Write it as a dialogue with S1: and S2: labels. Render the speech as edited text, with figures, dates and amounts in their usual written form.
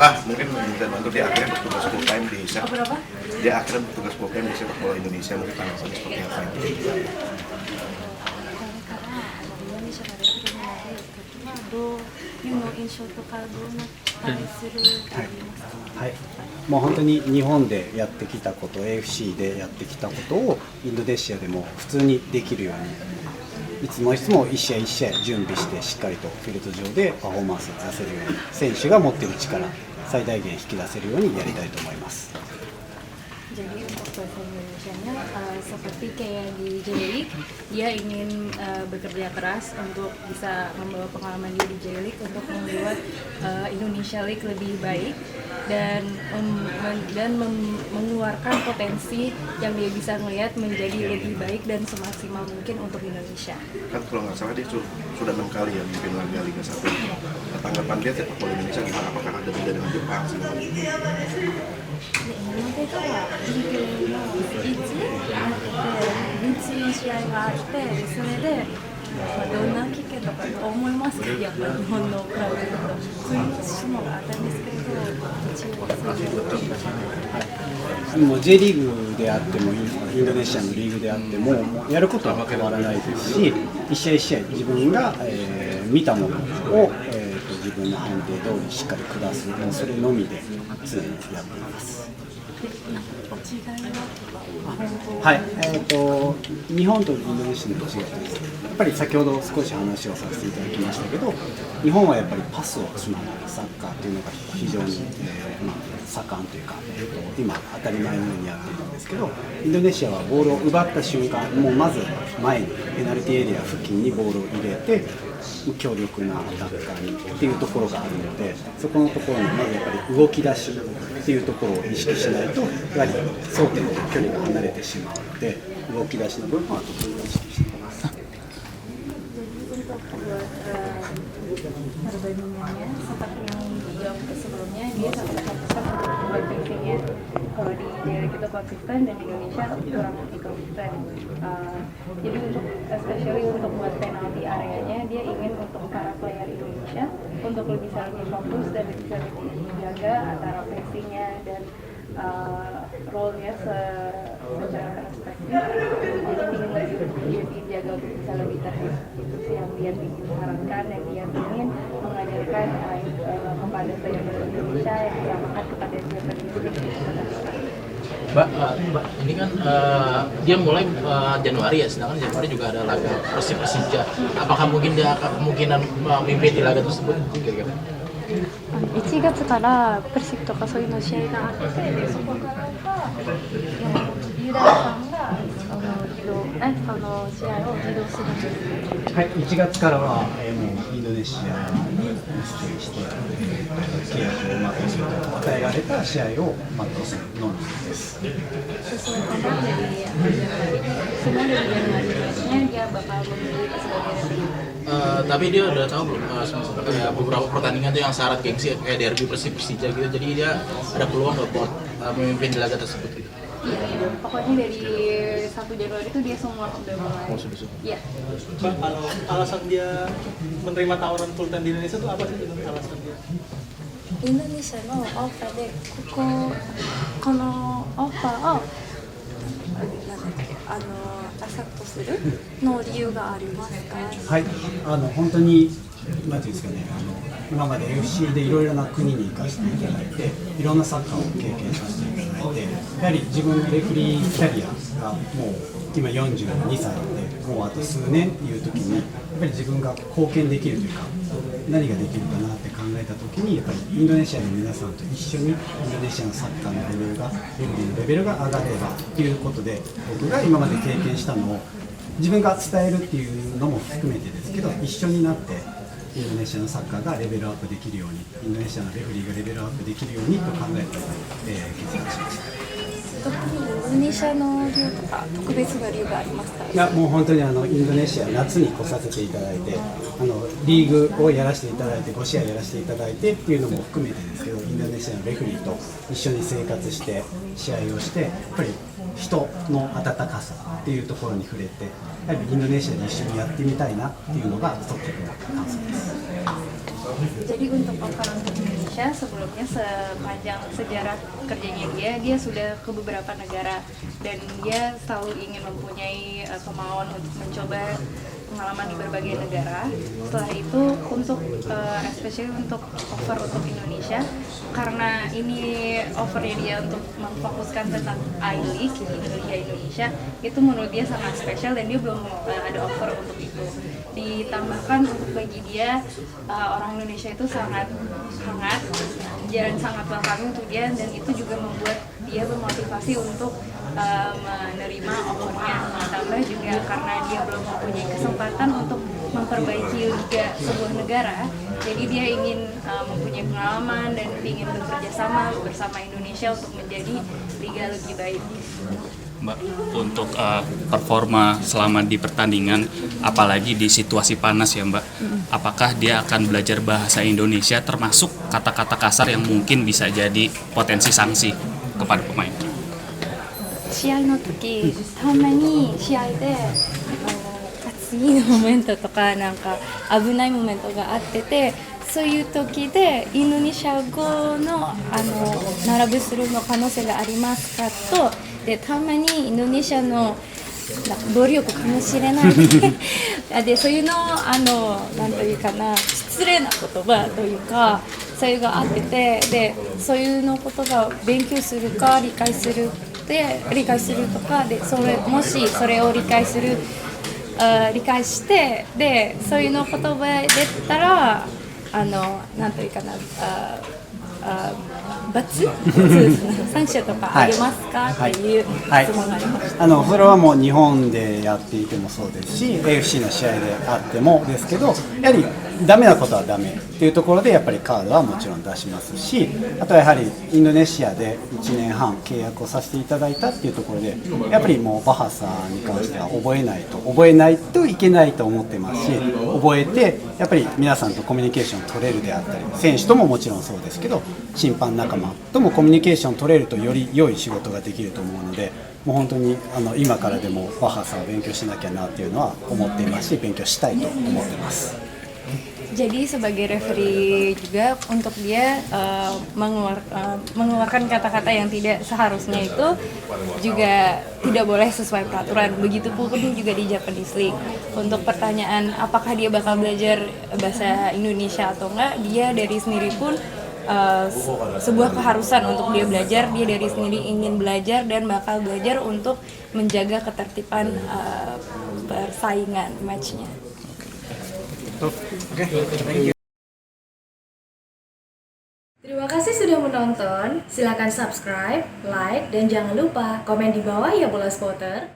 S1: Mungkin bisa bantu dia akhirnya bertugas full time di dia akhirnya bertugas full time di sepak bola Indonesia, mungkin tanggapannya seperti apa?
S2: どういうの印象とかどうなったりすると言いますか。
S3: はい、もう本当に日本でやってきたこと、AFC でやってきたことをインドネシアでも普通にできるように、いつも一試合一試合準備してしっかりとフィールド上でパフォーマンスを出せるように、選手が持っている力最大限引き出せるようにやりたいと思います。
S2: Jadi untuk bahasa Indonesianya seperti kayak di J-League, dia ingin bekerja keras untuk bisa membawa pengalaman dia di J-League untuk membuat Indonesia League lebih baik dan mengeluarkan potensi yang dia bisa melihat menjadi lebih baik dan semaksimal mungkin untuk Indonesia. Kan
S1: kalau nggak salah dia sudah 6 kali ya mimpin Liga 1. Tanggapan dia sepak bola Indonesia gimana? Apakah ada beda dengan Jepang sih?
S2: 今までとはリーグの比率になってて、3つの試合があって、それで、どんな危険とか思いますけど、やっぱり日本の比べると、そういう種目があったんですけど、一応そういう。
S3: もう J リーグであってもインドネシアのリーグであっても、もうやることは変わらないですし、一試合一試合自分が、見たものを、自分の判定通りしっかり下す、もうそれのみで常にやっています。はい、日本とインドネシアの違いです。やっぱり先ほど少し話をさせていただきましたけど、日本はやっぱりパスをつなぐサッカーというのが非常に、盛んというか、今当たり前のようにやっているんですけど、インドネシアはボールを奪った瞬間、もうまず前にペナルティエリア付近にボールを入れて、強力なアタッカーにっていうところがあるので、そこのところにまずやっぱり動き出しっていうところを意識しないと、やはり争点と距離が離れてしまうので、動き出しの部分は特に意識しています。
S2: Perbandingannya seperti yang dijawab sebelumnya, dia sangat konsisten untuk membuat kalau di J-League itu konsisten dan di Indonesia kurang lebih konsisten. Jadi untuk especially untuk buat penalti areanya, dia ingin untuk para player Indonesia untuk bisa lebih fokus dan bisa lebih dijaga antara passingnya dan role-nya secara perspektif. Jadi ingin dijaga untuk bisa lebih tertib. Itu sih yang dia harapkan dan dia ingin mengajarkan kepada player Indonesia yang disamakan kepada player Indonesia.
S4: Mbak, ini kan dia mulai Januari ya, sedangkan Januari juga ada laga Persija. Apakah mungkin dia akan kemungkinan memimpin di laga tersebut? Kira-kira?
S2: 1月からプレシックとかそういうの試合があって、そこからユダさんが試合を自動するんです。
S3: はい、1月からは、もうインドネシアに出演して、契約を全うすると与えられた試合を全うするのみです。
S2: Sesuai kontrak dari semua dari Januari biasanya dia bakal memilih sebagai referee.
S4: Tapi dia udah tahu belum kayak beberapa pertandingan tuh yang syarat gengsi kayak derby Persija gitu, jadi dia ada peluang buat memimpin di laga tersebut gitu.
S2: Iya, pokoknya dari 1 Januari itu dia semua udah mulai. Iya.
S5: Mbak, kalau alasan dia menerima tawaran full time di Indonesia itu apa sih alasan dia?
S2: インドネシアのオファーでこのオファーをアサットするの理由がありますか？
S3: はい、本当になんていうんですかね、今まで FC でいろいろな国に行かせていただいて、いろんなサッカーを経験させていただいて、やはり自分のレフリーキャリアがもう今42歳で、もうあと数年っていう時に、やっぱり自分が貢献できるというか、何ができるかなって考えた時に、やっぱりインドネシアの皆さんと一緒にインドネシアのサッカーのレベルが、レフリーのレベルが上がればということで、僕が今まで経験したのを自分が伝えるっていうのも含めてですけど、一緒になってインドネシアのサッカーがレベルアップできるように、インドネシアのレフリーがレベルアップできるようにと考えて、決断しました。
S2: 特にインドネシアの理由とか特別な理由がありますか？
S3: いや、もう本当にインドネシア夏に来させていただいて、リーグをやらせていただいて5試合やらせていただいてっていうのも含めてですけど、インドネシアのレフリーと一緒に生活して試合をして、やっぱり人の温かさっていうところに触れて、やはりインドネシアで一緒にやってみたいなっていうのが率直な感想です。
S2: Jadi untuk offer untuk Indonesia sebelumnya sepanjang sejarah kerjanya dia sudah ke beberapa negara dan dia selalu ingin mempunyai kemauan untuk mencoba pengalaman di berbagai negara. Setelah itu untuk especially untuk offer untuk Indonesia, karena ini offernya dia untuk memfokuskan tentang I-League Indonesia, itu menurut dia sangat spesial dan dia belum ada offer untuk itu. Ditambahkan untuk bagi dia orang Indonesia itu sangat hangat dan sangat welcoming untuk dia, dan itu juga membuat dia bermotivasi untuk menerima offernya. Ditambah juga karena dia belum mempunyai kesempatan untuk memperbaiki liga sebuah negara, jadi dia ingin mempunyai pengalaman dan ingin bekerja sama bersama Indonesia untuk menjadi liga lebih baik.
S6: Mbak, untuk performa selama di pertandingan, apalagi di situasi panas ya Mbak, apakah dia akan belajar bahasa Indonesia termasuk kata-kata kasar yang mungkin bisa jadi potensi sanksi kepada pemain?
S2: 試合の時、たまに試合で熱いモメントとかなんか危ないモメントがあってて、そういう時でインドネシア語の並ぶするの可能性がありますかと、でたまにインドネシアの暴力かもしれないでそういうのなんというかな、失礼な言葉というかそういうのがあってて、でそういうの言葉を勉強するか理解するとかで、もしそれを理解して、でそういうの言葉出たらなんというかな、罰三者とかありますか、っていう質問がありました。
S3: それはもう日本でやっていてもそうですし AFC の試合であってもですけど、やはりダメなことはダメっていうところでやっぱりカードはもちろん出しますし、あとはやはりインドネシアで1年半契約をさせていただいたっていうところで、やっぱりもうバハサに関しては覚えないといけないと思ってますし、覚えてやっぱり皆さんとコミュニケーション取れるであったり、選手とももちろんそうですけど審判仲間ともコミュニケーション取れるとより良い仕事ができると思うので、もう本当に今からでもバハサを勉強しなきゃなっていうのは思っていますし、勉強したいと思ってます。
S2: Jadi sebagai referee juga untuk dia mengeluarkan kata-kata yang tidak seharusnya itu juga tidak boleh sesuai peraturan. Begitupun juga di Japanese League. Untuk pertanyaan apakah dia bakal belajar bahasa Indonesia atau enggak, dia dari sendiri pun sebuah keharusan untuk dia belajar. Dia dari sendiri ingin belajar dan bakal belajar untuk menjaga ketertiban persaingan matchnya.
S7: Terima kasih sudah menonton. Silakan subscribe, like, dan jangan lupa komen di bawah ya Bola Spotter.